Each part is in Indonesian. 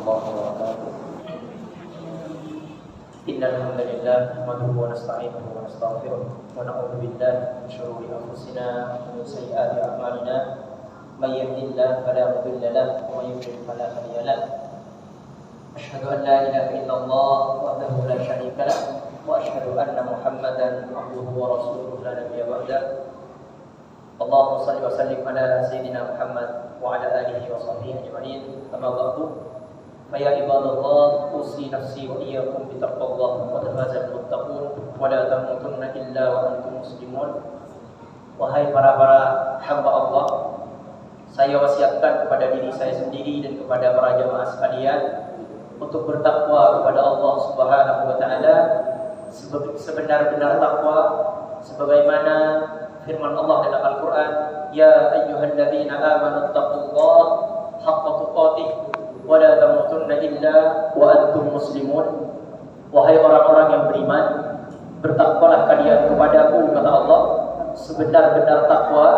الله وبركاته. إن الحمد لله نحمده ونستعينه ونستغفره ونعوذ بالله من شرور أنفسنا ومن سيئات أعمالنا من يهده الله فلا مضل له ومن يضلل فلا هادي له. أشهد أن لا إله إلا الله وحده لا شريك له وأشهد أن محمدا عبده ورسوله لا نبي بعده. اللهم صل وسلم على سيدنا محمد وعلى آله وصحبه أجمعين. أما بعد فيا عباد الله أوصي نفسي وإياكم بتقوى الله وقد فاز المتقون ولا تموتن إلا وأنتم مسلمون. Wahai para hamba Allah, saya wasiatkan kepada diri saya sendiri dan kepada para jamaah sekalian untuk bertakwa kepada Allah Subhanahu wa taala sebenar-benar takwa sebagaimana firman Allah dalam Al-Qur'an, ya ayyuhalladzina amanu taqullaha haqqa tuqatih wa la tamutunna illa wa antum muslimun. Wahai orang-orang yang beriman, bertakwalah kalian kepadaku, kata Allah, sebenar-benar takwa,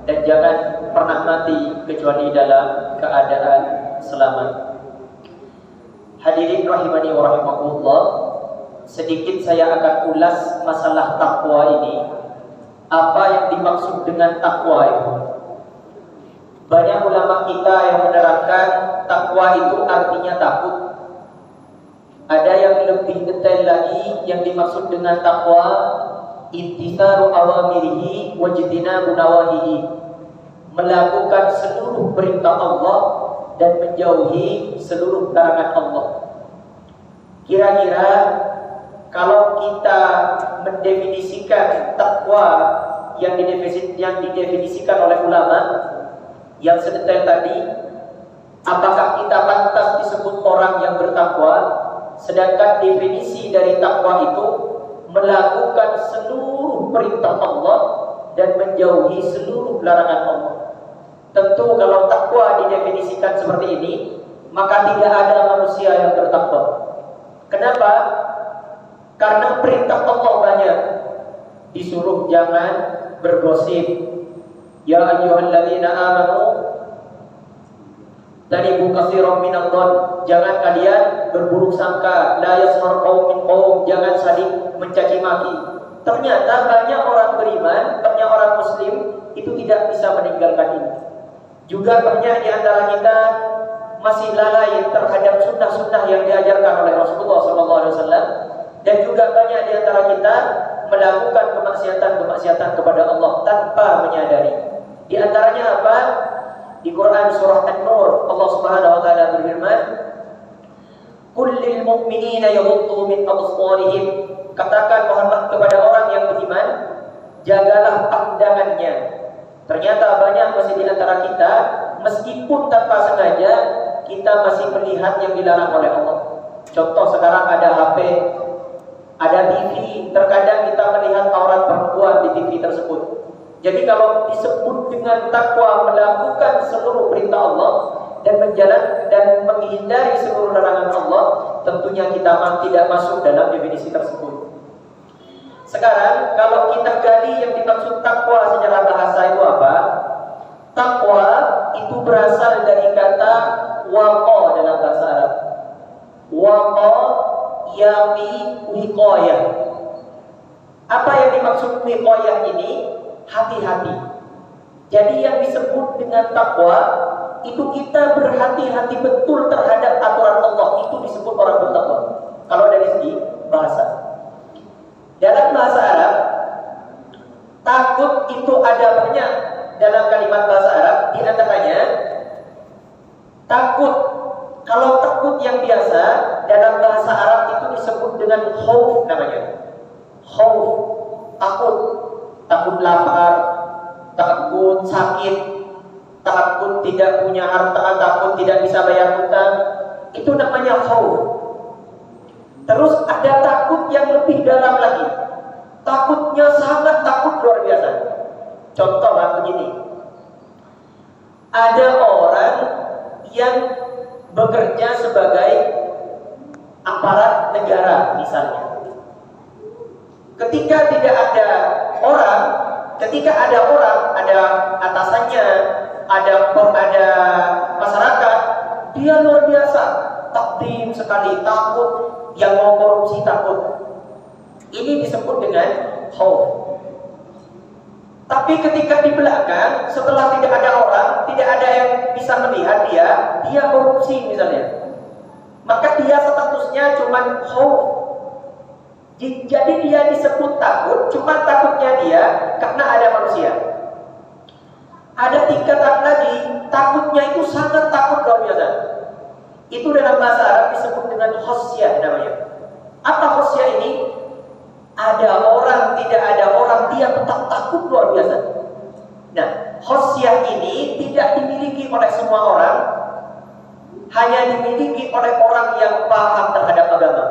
dan jangan pernah mati kecuali dalam keadaan selamat. Hadirin rahimani wa rahimakumullah, sedikit saya akan ulas masalah takwa ini. Apa yang dimaksud dengan takwa itu? Banyak ulama kita yang menerangkan takwa itu artinya takut. Ada yang lebih detail lagi, yang dimaksud dengan takwa imtithalu awamirihi wajtinabu nawahihi, melakukan seluruh perintah Allah dan menjauhi seluruh larangan Allah. Kira-kira kalau kita mendefinisikan takwa yang didefinisikan oleh ulama yang sedetail tadi, apakah kita pantas disebut orang yang bertakwa? Sedangkan definisi dari takwa itu melakukan seluruh perintah Allah dan menjauhi seluruh larangan Allah. Tentu kalau takwa didefinisikan seperti ini, maka tidak ada manusia yang bertakwa. Kenapa? Karena perintah Allah banyak. Disuruh jangan bergosip. Ya ayyuhalladzina amanu tanibu katsiran minadh-dhann, jangan kalian berburuk sangka. La yasmar qaumin qaum, jangan saling mencaci maki. Ternyata banyak orang beriman, banyak orang muslim itu tidak bisa meninggalkan ini. Juga banyak di antara kita masih lalai terhadap sunnah-sunnah yang diajarkan oleh Rasulullah SAW. Dan juga banyak di antara kita melakukan kemaksiatan kepada Allah tanpa menyadari. Di antaranya apa? Di Quran surah An-Nur, Allah Subhanahu wa taala berfirman, "Qul lil mu'minina yaghuddu min absarihim." Katakan Muhammad kepada orang yang beriman, jagalah pandangannya. Ternyata banyak masih di antara kita, meskipun tanpa sengaja, kita masih melihat yang dilarang oleh Allah. Contoh sekarang ada HP, ada TV, terkadang kita melihat aurat perempuan di TV tersebut. Jadi kalau disebut dengan takwa melakukan seluruh perintah Allah dan menjalankan dan menghindari seluruh larangan Allah, tentunya kita tidak masuk dalam definisi tersebut. Sekarang kalau kita gali yang dimaksud takwa secara bahasa itu apa? Takwa itu berasal dari kata waqa dalam bahasa Arab. Waqa yaqi wiqayah. Apa yang dimaksud wiqayah ini? Hati-hati. Jadi yang disebut dengan takwa itu kita berhati-hati betul terhadap aturan Allah, itu disebut orang bertakwa. Kalau dari segi bahasa, dalam bahasa Arab, takut itu ada banyak dalam kalimat bahasa Arab. Di antaranya takut. Kalau takut yang biasa dalam bahasa Arab itu disebut dengan khauf namanya. Khauf, takut. Takut lapar, takut sakit, takut tidak punya harta, takut tidak bisa bayar hutang. Itu namanya khauf. Terus ada takut yang lebih dalam lagi. Takutnya sangat takut luar biasa. Contohlah begini. Ada orang yang bekerja sebagai aparat negara misalnya. Ketika ada orang, ada atasannya, ada masyarakat, dia luar biasa, takdim sekali, takut, yang mau korupsi takut. Ini disebut dengan khauf. Tapi ketika di belakang, setelah tidak ada orang, tidak ada yang bisa melihat dia korupsi misalnya, maka dia statusnya cuma khauf. Jadi dia disebut takut, cuma takutnya dia karena ada manusia. Ada tingkatan lagi, takutnya itu sangat takut luar biasa. Itu dalam bahasa Arab disebut dengan khosyah namanya. Apa khosyah ini? Ada orang, tidak ada orang, dia tetap takut luar biasa. Nah, khosyah ini tidak dimiliki oleh semua orang, hanya dimiliki oleh orang yang paham terhadap agama.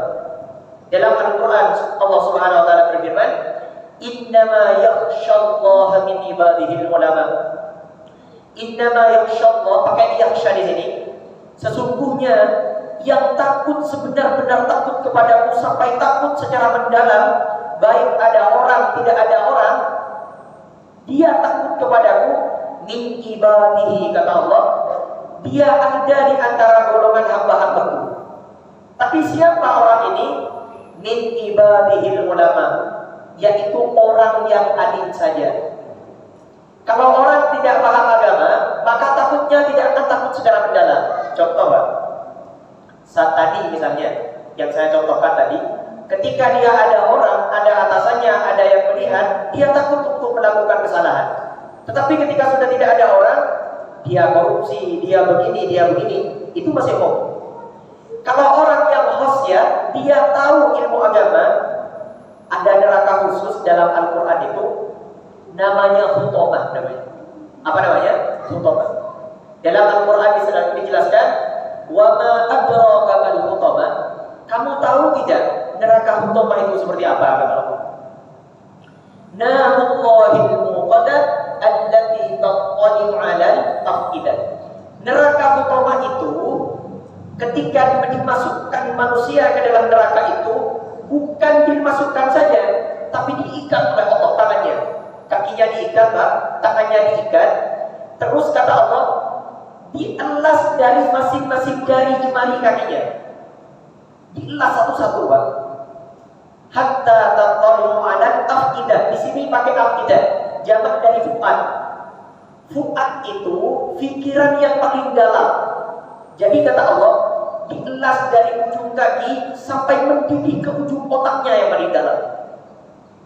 Dalam Al-Quran Allah Subhanahu wa ta'ala berfirman, innama yakhshallaha min ibadihil ulama. Innama yakhshallah, pakai yakhsha di sini. Sesungguhnya yang takut sebenar-benar takut kepadamu sampai takut secara mendalam, baik ada orang tidak ada orang, dia takut kepadamu min ibadihi, kata Allah, dia ada di antara golongan hamba-hambaku. Tapi siapa orang ini? Min ibadihil ulama, yaitu orang yang alim saja. Kalau orang tidak paham agama, maka takutnya tidak akan takut secara mendalam. Contoh, Pak, saat tadi misalnya yang saya contohkan tadi, ketika dia ada orang, ada atasannya, ada yang melihat, dia takut untuk melakukan kesalahan. Tetapi ketika sudah tidak ada orang, dia korupsi, dia begini, itu masih kok. Kalau orang yang khosyah, dia tahu ilmu agama, ada neraka khusus dalam Al-Quran itu, namanya hutomah namanya. Apa namanya? Hutomah. Dalam Al-Quran dijelaskan, wa ma adraka mal hutomah. Kamu tahu tidak neraka hutomah itu seperti apa? Kata Allah. Narullahil muqadah allati tattali'u 'alal afidah. Neraka hutomah itu ketika dimasukkan manusia ke dalam neraka itu, bukan dimasukkan saja, tapi diikat oleh Allah tangannya. Kakinya diikat, Pak, tangannya diikat. Terus kata Allah, dielas dari masing-masing jari jemari kakinya. Dielas satu-satu, Pak. Hatta tattali'u 'alal afidah. Di sini pakai afidah, jamak dari fuad. Fuad itu pikiran yang paling dalam. Jadi kata Allah, dielas dari ujung kaki sampai mendidih ke ujung otaknya yang paling dalam.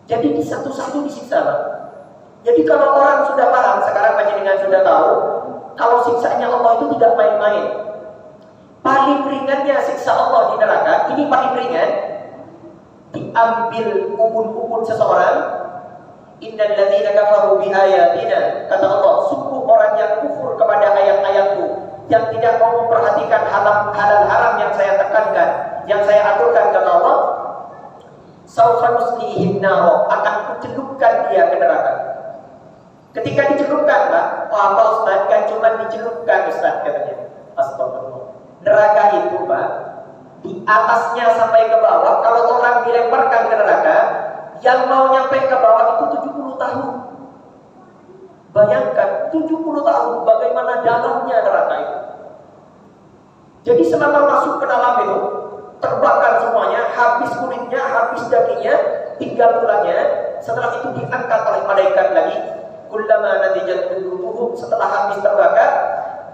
Jadi di satu-satu disiksa, Pak. Jadi kalau orang sudah paham, sekarang panjenengan sudah tahu, kalau siksanya Allah itu tidak main-main. Paling ringannya siksa Allah di neraka, ini paling ringan, diambil ubun-ubun seseorang. Innal ladzina kafaru bi ayatina, kata Allah, sungguh orang yang kufur kepada ayat-ayatku, yang tidak mau memperhatikan halal haram yang saya tekankan, yang saya aturkan, kata Allah, saufa nuslihim naro, akan kucelupkan dia ke neraka. Ketika dicelupkan, Pak, apa Ustaz? Kan cuma dicelupkan, Ustaz, katanya. Astagfirullah. Neraka itu, Pak, di atasnya sampai ke bawah, kalau orang dilemparkan ke neraka, yang mau nyampe ke bawah itu 70 tahun. Bayangkan 70 tahun bagaimana dalamnya neraka itu. Jadi selama masuk ke dalam itu, terbakar semuanya, habis kulitnya, habis dagingnya, tinggal tulangnya. Setelah itu diangkat oleh malaikat lagi. Kullama nadijat juluduhum, setelah habis terbakar,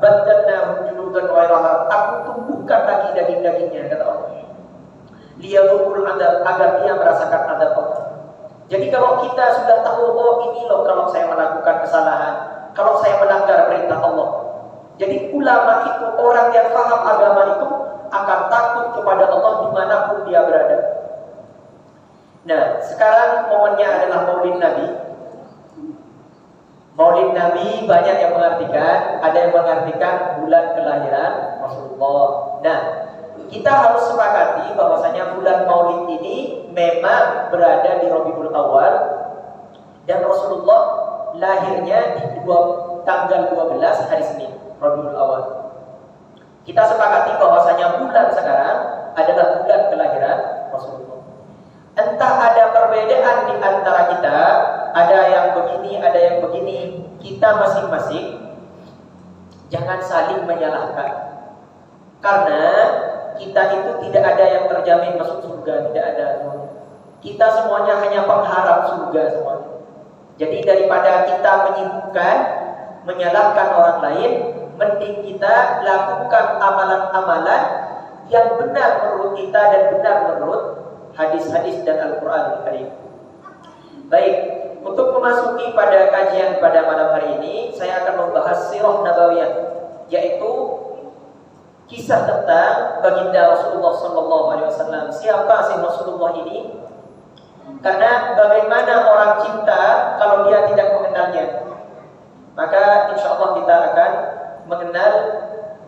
badalnahum juludan ghairaha, aku tumbuhkan lagi daging-dagingnya, kata Allah. Liyadzuqul adzab, agar dia merasakan azab Allah. Jadi kalau kita sudah tahu, oh ini loh kalau saya melakukan kesalahan, kalau saya melanggar perintah Allah. Jadi ulama itu, orang yang paham agama itu akan takut kepada Allah dimanapun dia berada. Nah, sekarang momennya adalah Maulid Nabi. Maulid Nabi banyak yang mengartikan, ada yang mengartikan bulan kelahiran Rasulullah. Nah, kita harus sepakati bahwasanya bulan Maulid ini memang berada di Rabiul Awal, dan Rasulullah lahirnya di tanggal 12 hari Senin, Rabiul Awal. Kita sepakati bahwasanya bulan sekarang adalah bulan kelahiran Rasulullah. Entah ada perbedaan di antara kita, ada yang begini, ada yang begini, kita masing-masing jangan saling menyalahkan. Karena kita itu tidak ada yang terjamin masuk surga, tidak ada. Kita semuanya hanya pengharap surga semuanya. Jadi daripada kita menyibukkan, menyalahkan orang lain, mending kita lakukan amalan-amalan yang benar menurut kita dan benar menurut hadis-hadis dan Al-Quran Karim. Baik, untuk memasuki pada kajian pada malam hari ini, saya akan membahas sirah nabawiyah, yaitu kisah tentang baginda Rasulullah SAW. Siapa sih Rasulullah ini? Karena bagaimana orang cinta kalau dia tidak mengenalnya? Maka insya Allah kita akan mengenal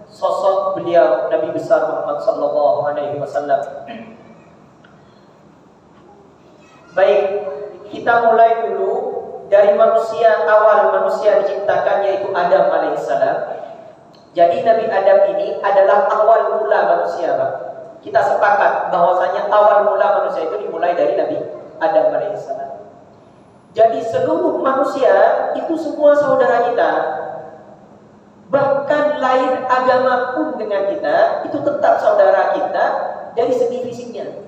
sosok beliau Nabi besar Muhammad SAW. Baik, kita mulai dulu dari manusia awal manusia diciptakan, yaitu Adam alaihissalam. Jadi Nabi Adam ini adalah awal mula manusia, Pak. Kita sepakat bahwasanya awal mula manusia itu dimulai dari Nabi Adam alaihissalam. Jadi seluruh manusia itu semua saudara kita. Bahkan lain agama pun dengan kita itu tetap saudara kita dari segi fisiknya.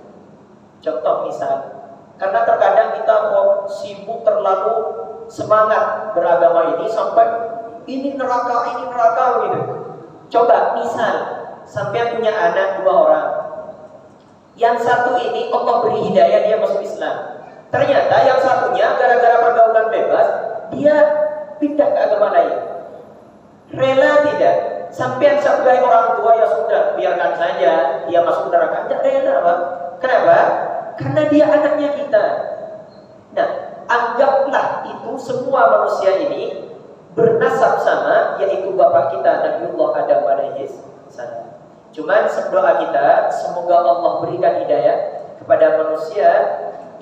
Contoh misal, karena terkadang kita sibuk terlalu semangat beragama ini sampai ini neraka gitu. Coba misal sampai punya anak 2 orang. Yang satu ini Allah beri hidayah, dia masuk Islam. Ternyata yang satunya gara-gara pergaulan bebas dia pindah ke agama lain. Rela tidak? Sampai sebagai orang tua ya sudah, biarkan saja dia masuk neraka. Tidak rela, Pak. Kenapa? Karena dia anaknya kita. Nah, anggaplah itu semua manusia ini bernasab sama, yaitu bapak kita Nabiullah Adam alaihissalam. Cuman doa kita, semoga Allah berikan hidayah kepada manusia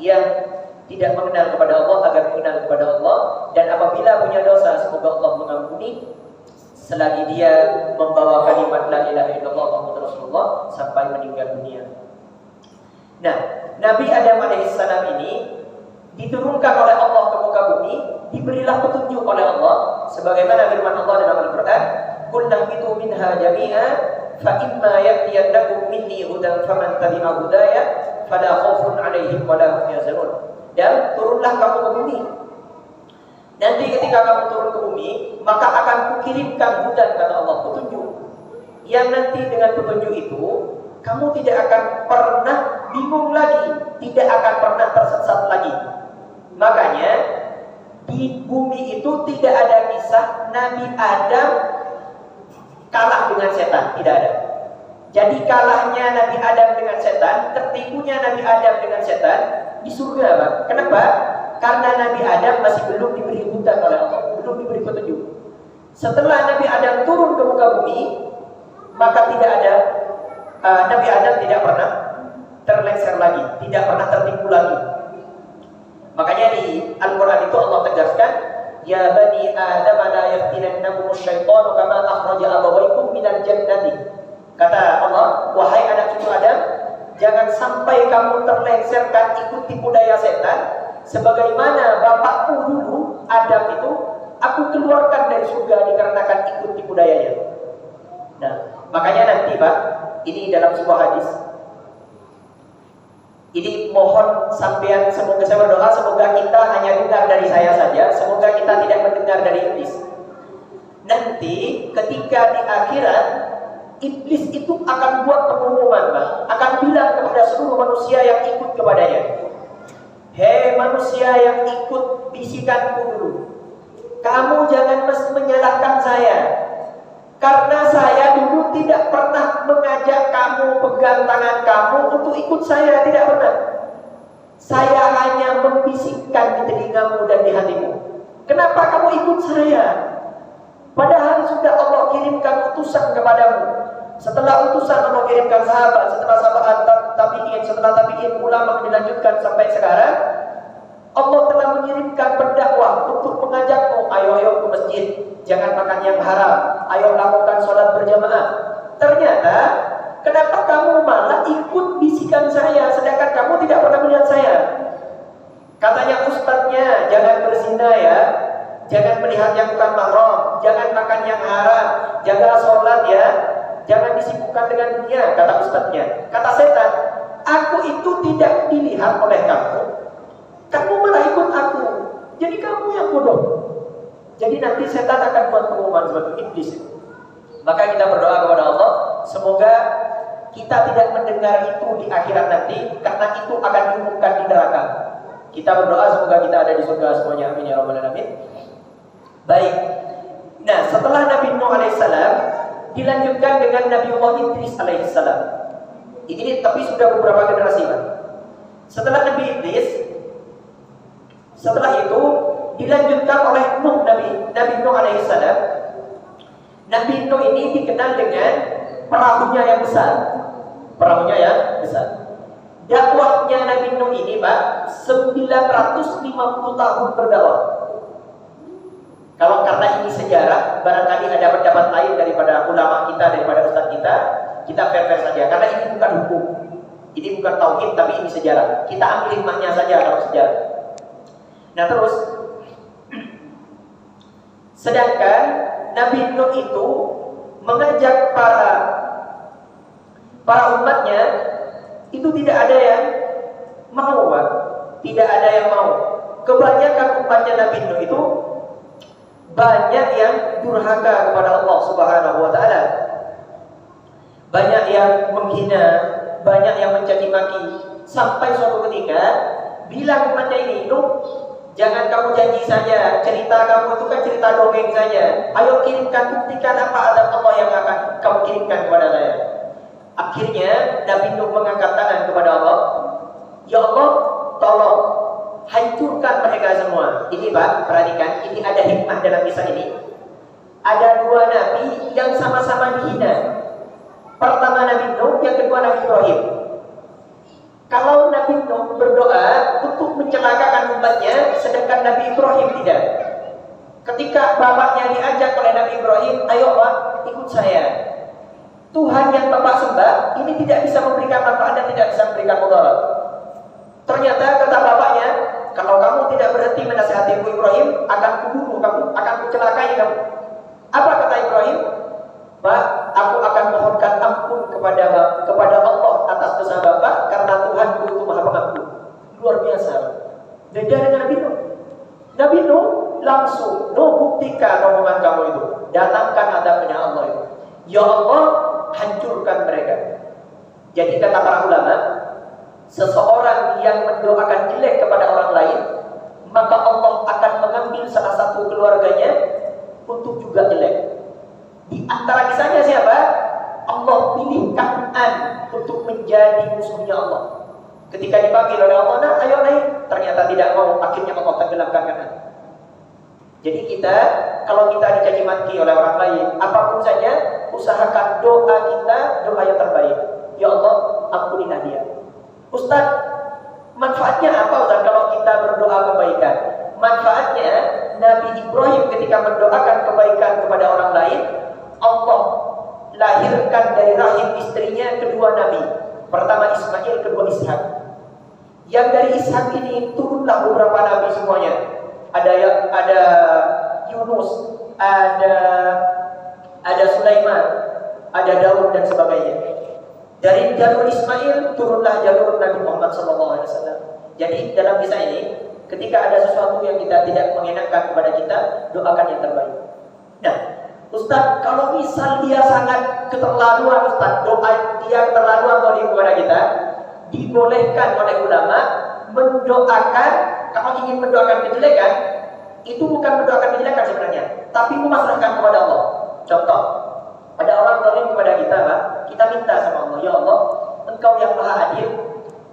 yang tidak mengenal kepada Allah agar mengenal kepada Allah, dan apabila punya dosa semoga Allah mengampuni selagi dia membawa kalimat la ilaha illallah Muhammadur Rasulullah sampai meninggal dunia. Nah, Nabi Adam alaihissalam ini diturunkan oleh Allah ke muka bumi, diberilah petunjuk oleh Allah sebagaimana firman Allah dalam Al-Qur'an, "Qul nahbitu minha jami'a fa imma ya'tiyannakum minni hudan faman tabi'a hudaya fala khaufun 'alaihim wa la hum yahzanun." Dan turunlah kamu ke bumi. Nanti ketika kamu turun ke bumi, maka akan kukirimkan hudan, kata Allah, petunjuk. Yang nanti dengan petunjuk itu, kamu tidak akan pernah bingung lagi, tidak akan pernah tersesat lagi. Makanya di bumi itu tidak ada kisah Nabi Adam kalah dengan setan, tidak ada. Jadi kalahnya Nabi Adam dengan setan, tertipunya Nabi Adam dengan setan di surga, Pak. Kenapa? Karena Nabi Adam masih belum diberi hudan oleh Allah, belum diberi petunjuk. Setelah Nabi Adam turun ke muka bumi, maka tidak ada Nabi Adam tidak pernah terlengser lagi, tidak pernah tertipu lagi. Makanya di Al-Quran itu Allah tegaskan, "Ya bani Adam la yaftinannakum asy-syaitanu kama akhraja abawaykum minal jannati." Kata Allah, wahai anak cucu Adam, jangan sampai kamu terlengserkan ikut tipu daya setan, sebagaimana bapakku dulu Adam itu aku keluarkan dari surga dikarenakan ikut tipu dayanya. Nah, makanya nanti Pak, ini dalam sebuah hadis. Ini mohon sampean, semoga saya berdoa, semoga kita hanya dengar dari saya saja, semoga kita tidak mendengar dari iblis. Nanti ketika di akhirat, iblis itu akan buat pengumuman, Pak. Akan bilang kepada seluruh manusia yang ikut kepadanya, "Hei manusia yang ikut bisikanku dulu, kamu jangan menyalahkan saya, karena saya dulu tidak pernah mengajak kamu, pegang tangan kamu untuk ikut saya, tidak pernah. Saya hanya membisikkan di telingamu dan di hatimu. Kenapa kamu ikut saya? Padahal sudah Allah kirimkan utusan kepadamu. Setelah utusan Allah kirimkan sahabat, setelah sahabat tabi'in, setelah tabi'in ulama dilanjutkan sampai sekarang, Allah telah mengirimkan pendakwah untuk mengajakmu, ayo ke masjid, jangan makan yang haram, ayo lakukan sholat berjamaah. Ternyata, kenapa kamu malah ikut bisikan saya, sedangkan kamu tidak pernah melihat saya? Katanya ustadznya, jangan berzina ya, jangan melihat yang bukan mahram, jangan makan yang haram, jaga sholat ya, jangan disibukkan dengan dunia, kata ustadznya. Kata setan, aku itu tidak dilihat oleh kamu, kamu malah ikut aku, jadi kamu yang bodoh. Jadi nanti setan akan buat pengumuman seperti iblis. Maka kita berdoa kepada Allah, semoga kita tidak mendengar itu di akhirat nanti, karena itu akan diumumkan di neraka. Kita berdoa semoga kita ada di surga semuanya, amin ya rabbal alamin. Baik. Nah, setelah Nabi Nuh alaihissalam dilanjutkan dengan Nabi Allah Idris alaihissalam. Ini tapi sudah beberapa generasi, Pak. Setelah Nabi Idris, setelah itu dilanjutkan oleh Nabi Nuh alaihissalam. Nabi Nuh ini dikenal dengan perahunya yang besar. Perahunya yang besar. Dakwahnya Nabi Nuh ini, Pak, 950 tahun berdakwah. Kalau karena ini sejarah, barangkali ada pendapat lain daripada ulama kita, daripada ustaz kita fair-fair saja. Karena ini bukan hukum, ini bukan tauhid, tapi ini sejarah. Kita ambil hikmahnya saja kalau sejarah. Nah terus, sedangkan Nabi Nuh itu mengajak para umatnya, itu tidak ada yang mau, Pak. Tidak ada yang mau. Kebanyakan umatnya Nabi Nuh itu banyak yang durhaka kepada Allah Subhanahu wa taala. Banyak yang menghina, banyak yang mencaci maki, sampai suatu ketika bilang umatnya ini, "Nuh, jangan kamu janji saja, cerita kamu itu kan cerita dongeng saja. Ayo kirimkan, buktikan apa azab Allah yang akan kamu kirimkan kepada saya." Akhirnya Nabi Nuh mengangkat tangan kepada Allah, "Ya Allah, tolong hancurkan mereka semua." Ini, Pak, perhatikan, ini ada hikmah dalam kisah ini. Ada dua nabi yang sama-sama dihina. Pertama Nabi Nuh, yang kedua Nabi Ibrahim. Kalau Nabi Nuh berdoa untuk mencelakakan umatnya, sedangkan Nabi Ibrahim tidak. Ketika bapaknya diajak oleh Nabi Ibrahim, "Ayo Pak, ikut saya. Tuhan yang Bapak sembah ini tidak bisa memberikan manfaat dan tidak bisa memberikan mudarat." Ternyata kata bapaknya, "Kalau kamu tidak berhenti menasihati Ibrahim, akan kubunuh kamu, akan kucelakai kamu." Apa kata Ibrahim? "Pak, aku akan mohonkan ampun kepada Allah atas dosa Bapak, karena Tuhanku itu Maha Pengampun." Luar biasa. Beda dengan Nabi Nuh. Nabi Nuh langsung, "Nuh, buktikan omongan kamu itu. Datangkan adabnya Allah itu. Ya Allah, hancurkan mereka." Jadi kata para ulama, seseorang yang mendoakan jelek kepada orang lain, maka Allah akan mengambil salah satu keluarganya untuk juga jelek. Di antara kisahnya siapa? Allah pilih Kan'an untuk menjadi musuhnya Allah. Ketika dipanggil oleh Allah, "Nah, ayo naik." Ternyata tidak mau, akhirnya Allah tenggelamkan Kan'an. Jadi kita, kalau kita dicaci maki oleh orang lain, apapun saja, usahakan doa kita, doa yang terbaik. Ya Allah, ampunilah dia. Ustaz, manfaatnya apa Ustaz kalau kita berdoa kebaikan? Manfaatnya, Nabi Ibrahim ketika mendoakan kebaikan kepada orang lain, Allah lahirkan dari rahim istrinya kedua nabi. Pertama Ismail, kedua Ishak. Yang dari Ishak ini turunlah beberapa nabi semuanya. Ada Yunus, ada Sulaiman, ada Daud dan sebagainya. Dari jalur Ismail turunlah jalur Nabi Muhammad SAW. Jadi dalam kisah ini, ketika ada sesuatu yang kita tidak mengenakan kepada kita, doakan yang terbaik. Nah, Ustaz, kalau misal dia sangat keterlaluan, Ustaz, doa dia keterlaluan kepada kita, dibolehkan oleh ulama mendoakan. Kalau ingin mendoakan kejelekan, itu bukan mendoakan kejelekan sebenarnya, tapi memasrahkan kepada Allah. Contoh, ada orang zalim kepada kita, Pak, kita minta sama Allah, "Ya Allah, Engkau yang Maha Adil,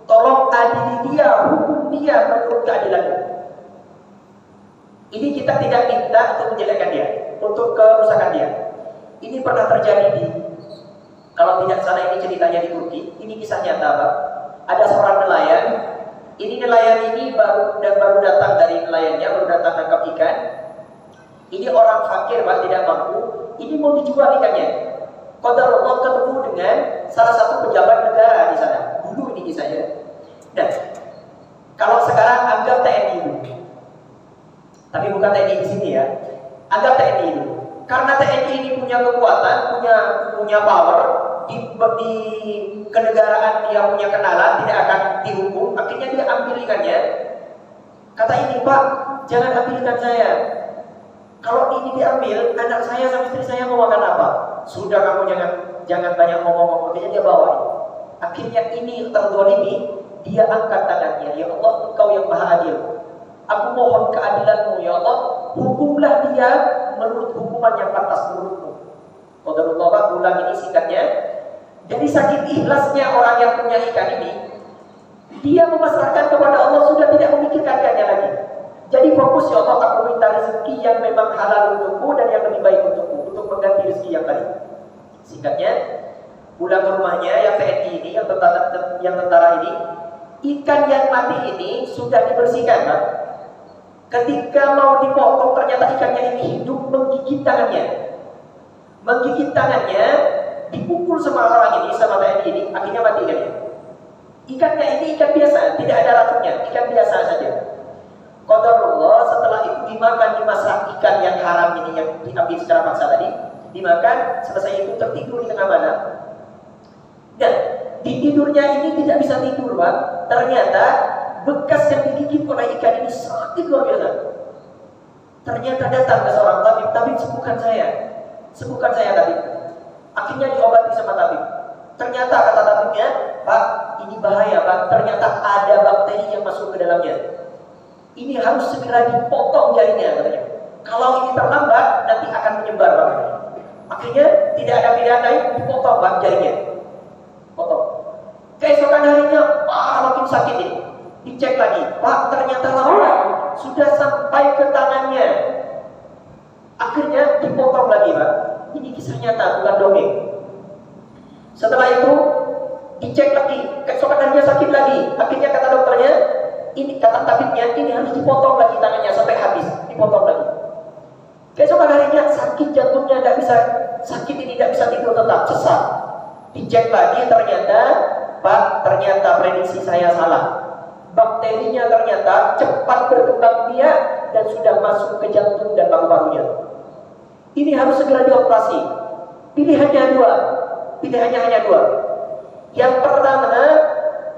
tolong adili dia, hukum dia menurut keadilan-Mu." Ini kita tidak minta untuk menjelekkan dia, untuk kerusakan dia. Ini pernah terjadi kalau tidak salah ini ceritanya di Turki. Ini kisah nyata, Pak. Ada seorang nelayan. Ini nelayan ini baru datang dari nelayannya, baru datang tangkap ikan. Ini orang fakir, Pak, tidak mampu. Ini mau dijual ikannya. Qadarullah ketemu dengan salah satu pejabat negara di sana. Dulu ini kisahnya. Dan kalau sekarang anggap TNI dulu. Tapi bukan TNI di sini ya. Anggap TNI dulu. Karena TNI ini punya kekuatan, punya power, di kenegaraan dia punya kenalan, tidak akan dihukum. Akhirnya dia ambil ikannya. Kata ini, Pak, jangan ambil ikan saya. Kalau ini diambil, anak saya sama istri saya mau makan apa? Sudah, kamu jangan banyak ngomong-ngomong. Akhirnya dia bawa. Akhirnya ini terzalimi, dia angkat tangannya. Ya Allah, Engkau yang Maha Adil. Aku mohon keadilan-Mu, ya Allah. Hukumlah dia menurut hukuman yang pantas menurut-Mu. Qadarullah, ulang ini singkatnya. Dari sakit ikhlasnya orang yang punya ikan ini, dia memasrahkan kepada Allah, sudah tidak memikirkan ikannya lagi. Jadi fokus, ya Allah, aku minta rezeki yang memang halal untukku dan yang lebih baik untukku, untuk mengganti rezeki yang tadi. Singkatnya, pulang ke rumahnya yang TNI ini, yang tentara ini, ikan yang mati ini sudah dibersihkan, Pak. Ketika mau dipotong, ternyata ikannya ini hidup, menggigit tangannya. Menggigit tangannya, dipukul sama orang ini, sama TNI ini, akhirnya mati ikannya. Ikannya ini ikan biasa, tidak ada racunnya, ikan biasa saja. Qadarullah, setelah itu dimasak ikan yang haram ini, yang diambil secara paksa tadi, dimakan, selesai itu tertidur di tengah malam. Dan di tidurnya ini tidak bisa tidur, Pak. Ternyata bekas yang digigit oleh ikan ini sangat luar biasa. Ternyata datang ke seorang tabib, sembuhkan saya tabib. Akhirnya diobati sama tabib. Ternyata kata tabibnya, Pak, ini bahaya, Pak. Ternyata ada bakteri yang masuk ke dalamnya. Ini harus segera dipotong jarinya, katanya. Kalau ini terlambat, nanti akan menyebar, Pak. Akhirnya tidak ada pilihan lain, dipotong, Pak, jarinya. Potong. Keesokan harinya, makin sakit ini. Dicek lagi, Pak, ternyata lambat, sudah sampai ke tangannya. Akhirnya dipotong lagi, Pak. Ini kisah nyata, bukan dongeng. Setelah itu dicek lagi, keesokan harinya sakit lagi. Akhirnya kata dokternya, ini kata tabibnya, ini harus dipotong lagi tangannya sampai habis, dipotong lagi. Keesokan harinya sakit jantungnya, tidak bisa, sakit ini tidak bisa tidur tetap, sesak. Dicek lagi, ternyata, Pak, ternyata prediksi saya salah. Bakterinya ternyata cepat berkembang biak dan sudah masuk ke jantung dan paru-parunya. Ini harus segera dioperasi. Pilihannya hanya dua. Yang pertama,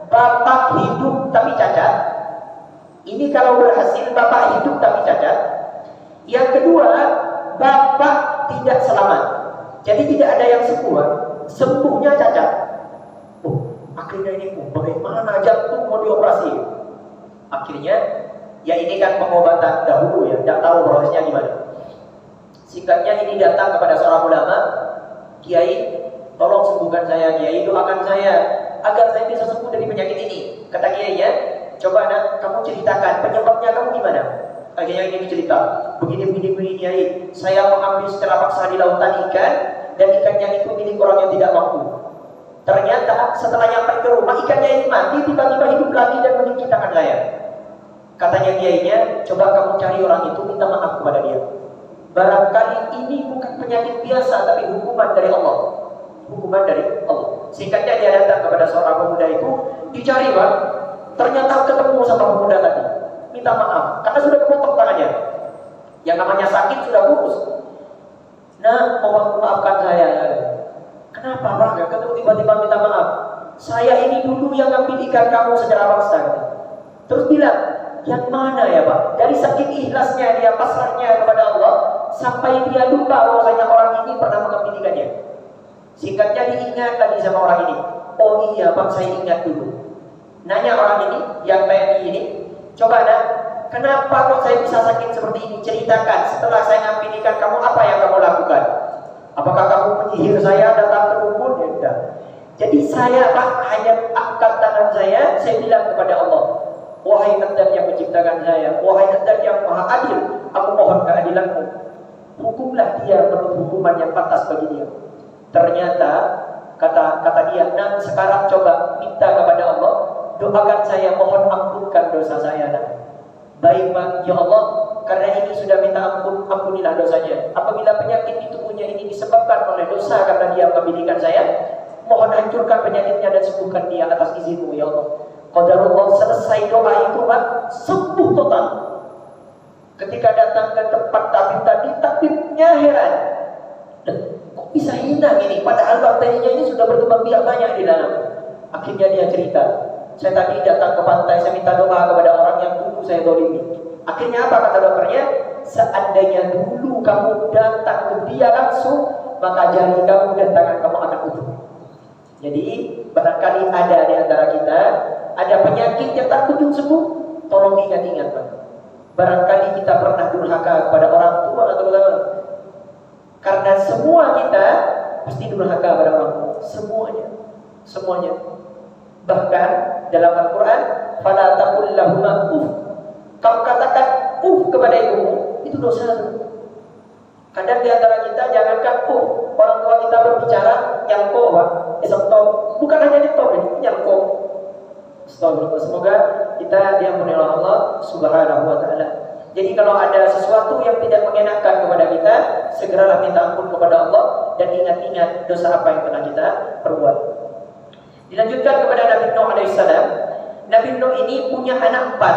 bapak hidup tapi cacat. Ini kalau berhasil, bapak hidup tapi cacat. Yang kedua, bapak tidak selamat. Jadi tidak ada yang sembuhnya cacat. Akhirnya ini bagaimana jantung mau dioperasi? Akhirnya, ya ini kan pengobatan dahulu ya, tidak tahu prosesnya gimana. Singkatnya ini datang kepada seorang ulama, Kiai, tolong sembuhkan saya, Kiai, doakan saya agar saya bisa sembuh dari penyakit ini. Kata Kiai ya, coba nak, kamu ceritakan penyebabnya kamu gimana? Akhirnya ini cerita, begini Kiai, saya mengambil secara paksa di lautan ikan dan ikannya itu milik orang yang tidak mampu. Ternyata setelah nyampe ke rumah ikannya ini mati, tiba-tiba hidup lagi dan menggigit tangan saya. Katanya Kiainya, coba kamu cari orang itu, minta maaf kepada dia. Barangkali ini bukan penyakit biasa, tapi hukuman dari Allah. Hukuman dari Allah. Singkatnya dia datang kepada seorang pemuda itu, dicari, Pak. Ternyata ketemu sama pemuda tadi. Minta maaf, karena sudah kepotong tangannya. Yang namanya sakit sudah kurus. Nah, mohon maafkan saya. Kenapa, Pak? Ketemu tiba-tiba minta maaf. Saya ini dulu yang ngambil ikan kamu secara paksa. Terus bilang, yang mana ya, Pak? Dari sakit ikhlasnya dia, pasrahnya kepada Allah, sampai dia lupa bahwasanya orang ini pernah mengambil ikannya. Singkatnya diingat lagi sama orang ini. Oh iya, Pak, saya ingat dulu. Nanya orang ini, yang TNI ini, coba nak, kenapa kok saya bisa sakit seperti ini? Ceritakan, setelah saya ngambil ikan kamu, apa yang kamu lakukan? Apakah kamu menyihir saya, datang ke dukun? Ya tidak. Jadi saya, Pak, hanya angkat tangan saya bilang kepada Allah, wahai Zat yang menciptakan saya, wahai Zat yang Maha Adil, aku mohon keadilan-Mu. Hukumlah dia menurut hukuman yang pantas bagi dia. Ternyata kata dia, nah sekarang coba minta kepada Allah, doakan saya, mohon ampunkan dosa saya. Nah, baik, Pak, ya Allah, karena ini sudah minta ampun, ampunilah dosanya. Apabila penyakit di tubuhnya ini disebabkan oleh dosa karena dia mengambil saya, mohon hancurkan penyakitnya dan sembuhkan dia atas izin-Mu, ya Allah. Qadarullah, selesai doa itu, Pak, sembuh total. Ketika datang ke tempat tabib tadi, tabibnya heran. bisa hilang ini, padahal bakterinya ini sudah berkembang biak banyak di dalam. Akhirnya dia cerita, saya tadi datang ke pantai, saya minta doa kepada orang yang dulu saya dolimi. Akhirnya apa kata dokternya? Seandainya dulu kamu datang ke dia langsung, maka jari kamu dan tangan kamu akan utuh. Jadi barangkali ada di antara kita ada penyakit yang tak kunjung sembuh, tolong ingat-ingat Pak. Barangkali kita pernah durhaka kepada orang tua atau teman. Karena semua kita pasti durhaka pada orang tua, semuanya. Bahkan dalam Al-Quran, fala taqul lahuma uff. Kamu katakan kepada ibumu, itu dosa. Kadang di antara kita jangankan orang tua kita berbicara yang bukan hanya di ini yang Astagfirullah. Semoga kita diampuni oleh Allah Subhanahu wa taala. Jadi kalau ada sesuatu yang tidak mengenakan kepada kita, segeralah minta ampun kepada Allah dan ingat-ingat dosa apa yang pernah kita perbuat. Dilanjutkan kepada Nabi Nuh alaihissalam. Nabi Nuh ini punya anak empat.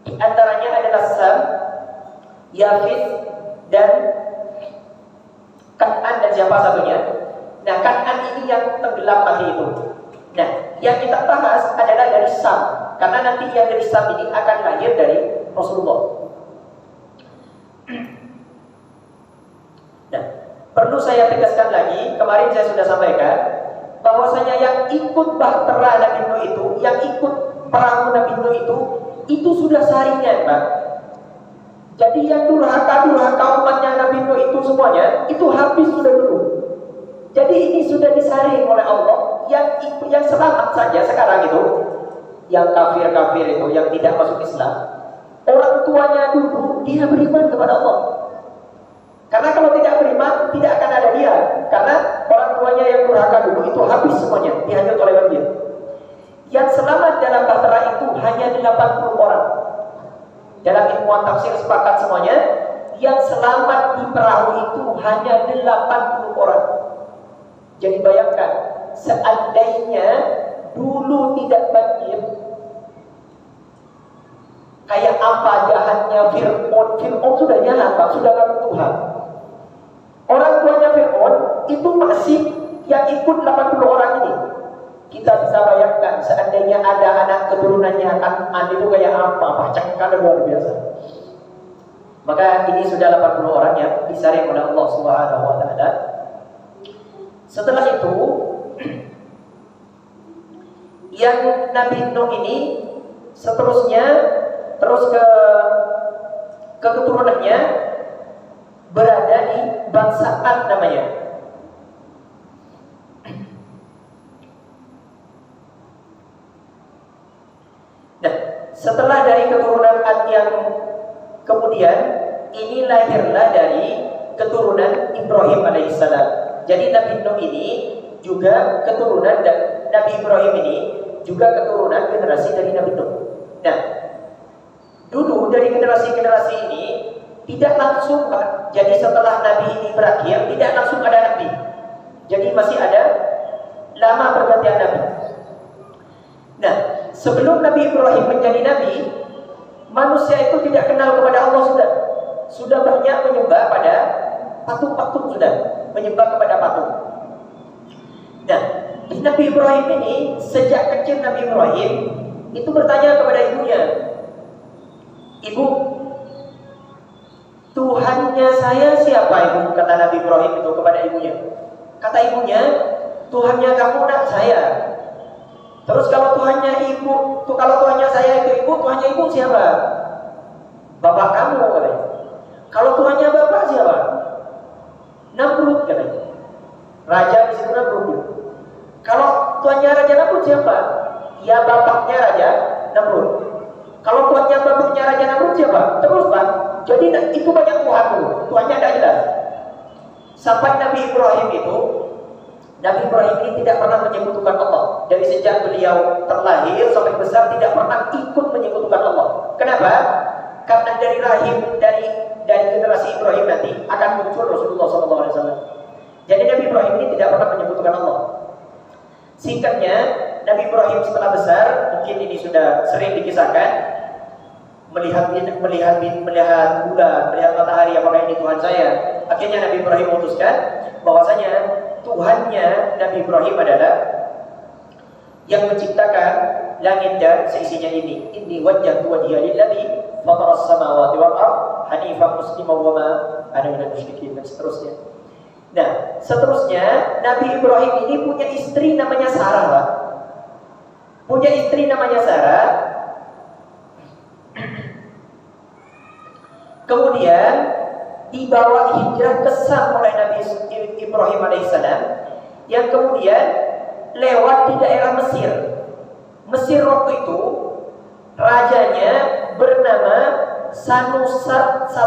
Di antaranya adalah Sam, Yafith, dan Kan'an, dan siapa satunya? Nah, Kan'an ini yang tenggelam mati itu. Nah, yang kita bahas adalah dari Sam, karena nanti yang dari Sam ini akan lahir dari Rasulullah. Nah, perlu saya tegaskan lagi, kemarin saya sudah sampaikan bahwasanya yang ikut bahtera Nabi Nuh itu, yang ikut perahu Nabi Nuh itu sudah saringan, Pak. Jadi yang durhaka umatnya Nabi Nuh itu semuanya itu habis sudah dulu. Jadi ini sudah disaring oleh Allah. Yang selamat saja sekarang itu, yang kafir itu, yang tidak masuk Islam, orang tuanya dulu dia beriman kepada Allah. Karena kalau tidak beriman, tidak akan ada dia. Karena orang tuanya yang durhaka dulu itu habis semuanya, dihanyut oleh banjir. Yang selamat dalam bahtera itu hanya 80 orang. Dalam ilmuwan tafsir sepakat semuanya, yang selamat di perahu itu hanya 80 orang. Jadi bayangkan, seandainya dulu tidak banjir, kayak apa jahatnya Fir'aun sudah jahat Pak, sudah ngaku Tuhan. Orang tuanya Fir'aun itu masih yang ikut 80 orang ini. Kita bisa bayangkan seandainya ada anak keturunannya Kan'an itu kayak apa, pacangkan luar biasa. Maka ini sudah 80 orang yang disaring oleh Allah Subhanahu wa taala. Setelah itu yang Nabi Nuh ini seterusnya terus ke keturunannya berada di bangsa Ad namanya. Nah, setelah dari keturunan Ad yang kemudian ini lahirlah dari keturunan Ibrahim alaihissalam. Jadi Nabi Nuh ini juga keturunan, dan Nabi Ibrahim ini juga keturunan generasi dari Nabi Nuh. Nah, dulu dari generasi-generasi ini tidak langsung, jadi setelah Nabi ini berakhir tidak langsung ada Nabi. Jadi masih ada lama pergantian Nabi. Nah, sebelum Nabi Ibrahim menjadi Nabi, manusia itu tidak kenal kepada Allah sudah banyak menyembah pada patung-patung, sudah menyembah kepada patung. Nah, Nabi Ibrahim ini sejak kecil Nabi Ibrahim itu bertanya kepada ibunya, "Ibu, Tuhannya saya siapa, Ibu?" Kata Nabi Ibrahim itu kepada ibunya. Kata ibunya, "Tuhannya kamu nak saya." Terus kalau Tuhannya saya itu ibu, Tuhannya ibu siapa? Bapak kamu, katanya. Kalau Tuhannya bapak siapa? Namrud, katanya. Raja di situ Namrud. Kalau tuannya Raja Namrud siapa? Ya bapaknya Raja Namrud. Kalau tuannya bapaknya Raja Namrud siapa? Terus Pak. Jadi itu banyak Tuhan dulu. Tuannya tidak jelas. Sampai Nabi Ibrahim ini tidak pernah menyekutukan Allah. Dari sejak beliau terlahir sampai besar tidak pernah ikut menyekutukan Allah. Kenapa? Karena dari rahim dari generasi Ibrahim nanti akan muncul Rasulullah SAW. Jadi Nabi Ibrahim ini tidak pernah menyekutukan Allah. Singkatnya, Nabi Ibrahim setelah besar, mungkin ini sudah sering dikisahkan, melihat bulan, melihat matahari, apakah ini Tuhan saya? Akhirnya Nabi Ibrahim memutuskan bahwasanya Tuhannya Nabi Ibrahim adalah yang menciptakan langit dan seisinya ini. Inni wajjahtu wajhiya lilladzi fataras samawati wal ardh hanifan musliman wa ma ana minal musyrikin, dan seterusnya. Nah, seterusnya Nabi Ibrahim ini punya istri namanya Sarah, Pak. Punya istri namanya Sarah. Kemudian dibawa hijrah ke Sam oleh Nabi Ibrahim alaihissalam, yang kemudian lewat di daerah Mesir. Mesir waktu itu rajanya bernama Sanusart I.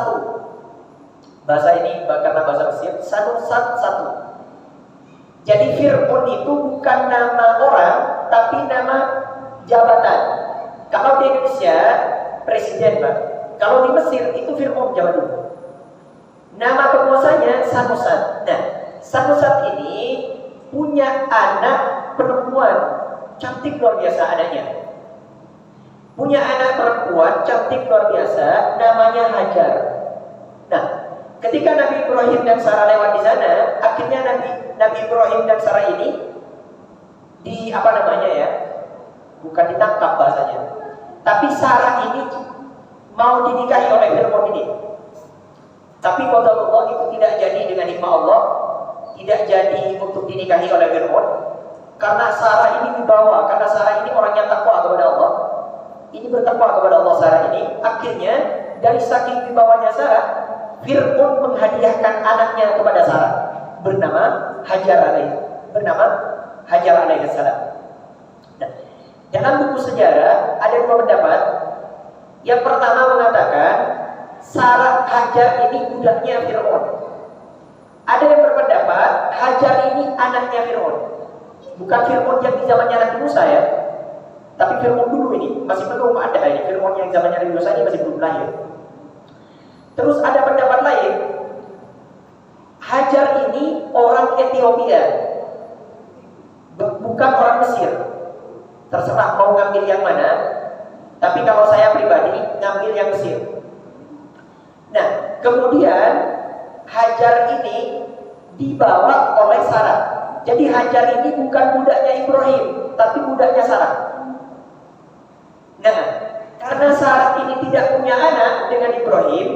Bahasa ini kata bahasa Mesir, Sanusart I. Jadi Fir'aun itu bukan nama orang, tapi nama jabatan. Kalau di Indonesia presiden, Pak. Kalau di Mesir itu Fir'aun zaman dulu. Nama penguasanya Sanusart. Nah, Sanusart ini punya anak perempuan cantik luar biasa anaknya. Punya anak perempuan cantik luar biasa, namanya Hajar. Nah, ketika Nabi Ibrahim dan Sarah lewat di sana, akhirnya Nabi Ibrahim dan Sarah ini bukan ditangkap bahasanya. Tapi Sarah ini mau dinikahi oleh Fir'aun ini. Tapi qadarullah itu tidak jadi dengan hikmah Allah, tidak jadi untuk dinikahi oleh Fir'aun. Karena Sarah ini dibawa, karena Sarah ini orang yang takwa kepada Allah. Ini bertakwa kepada Allah Sarah ini. Akhirnya dari saking dibawanya Sarah, Fir'aun menghadiahkan anaknya kepada Sarah, bernama Hajar alaihissalam. Nah, dalam buku sejarah ada dua pendapat. Yang pertama mengatakan Sarah Hajar ini budaknya Fir'aun. Ada yang berpendapat Hajar ini anaknya Fir'aun. Bukan Fir'aun yang di zamannya Nabi Musa ya, tapi Fir'aun dulu ini masih belum ada ini. Fir'aun yang zamannya Nabi Musa ini masih belum lahir. Terus ada pendapat lain, Hajar ini orang Ethiopia, bukan orang Mesir. Terserah mau ngambil yang mana, tapi kalau saya pribadi ngambil yang Mesir. Nah, kemudian Hajar ini dibawa oleh Sarah. Jadi Hajar ini bukan budaknya Ibrahim, tapi budaknya Sarah. Nah, karena Sarah ini tidak punya anak dengan Ibrahim,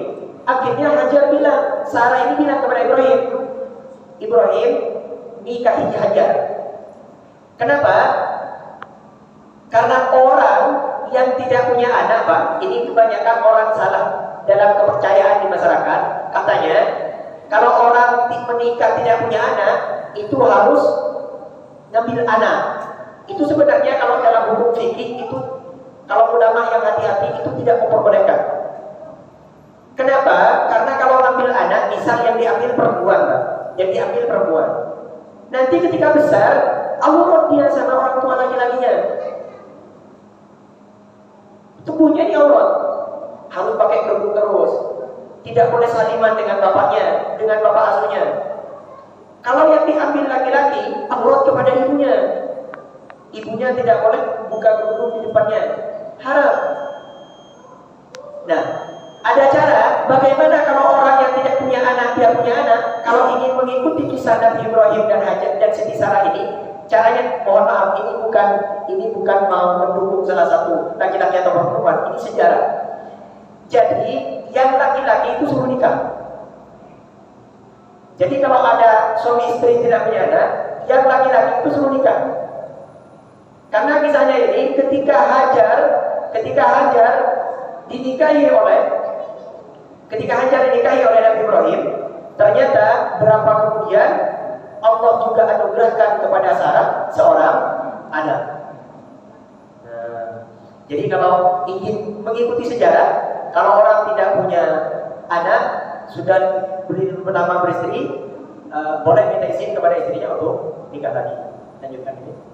akhirnya Hajar bilang, Sarah ini bilang kepada Ibrahim, Ibrahim nikahi Hajar. Kenapa? Karena orang yang tidak punya anak, Pak, ini kebanyakan orang salah dalam kepercayaan di masyarakat. Katanya, kalau orang menikah tidak punya anak, itu harus ngambil anak. Itu sebenarnya kalau dalam hukum fikih itu, kalau ulama yang hati-hati itu tidak memperbolehkan. Kenapa? Karena kalau ngambil anak, misal yang diambil perempuan, Pak, yang diambil perempuan, nanti ketika besar, aurat dia sama orang tua laki-lakinya. Tubuhnya di aurat, harus pakai kerudung terus, tidak boleh saliman dengan bapaknya, dengan bapak asuhnya. Kalau yang diambil laki-laki, aurat kepada ibunya. Ibunya tidak boleh buka kerudung di depannya, haram. Nah, ada cara bagaimana kalau orang yang tidak punya anak, dia punya anak, kalau ingin mengikuti kisah Nabi Ibrahim dan Hajar dan Siti Sarah ini, caranya, mohon maaf, ini bukan mau mendukung salah satu laki-laki atau perempuan, ini sejarah. Jadi yang laki-laki itu suruh nikah. Jadi kalau ada suami istri tidak punya anak, yang laki-laki itu suruh nikah. Karena misalnya ini ketika Hajar dinikahi oleh Nabi Ibrahim, ternyata berapa kemudian Allah juga anugerahkan kepada Sarah seorang anak. Nah, jadi kalau ingin mengikuti sejarah, kalau orang tidak punya anak, sudah pertama beristri, boleh minta izin kepada istrinya untuk nikah lagi. Lanjutkan ini.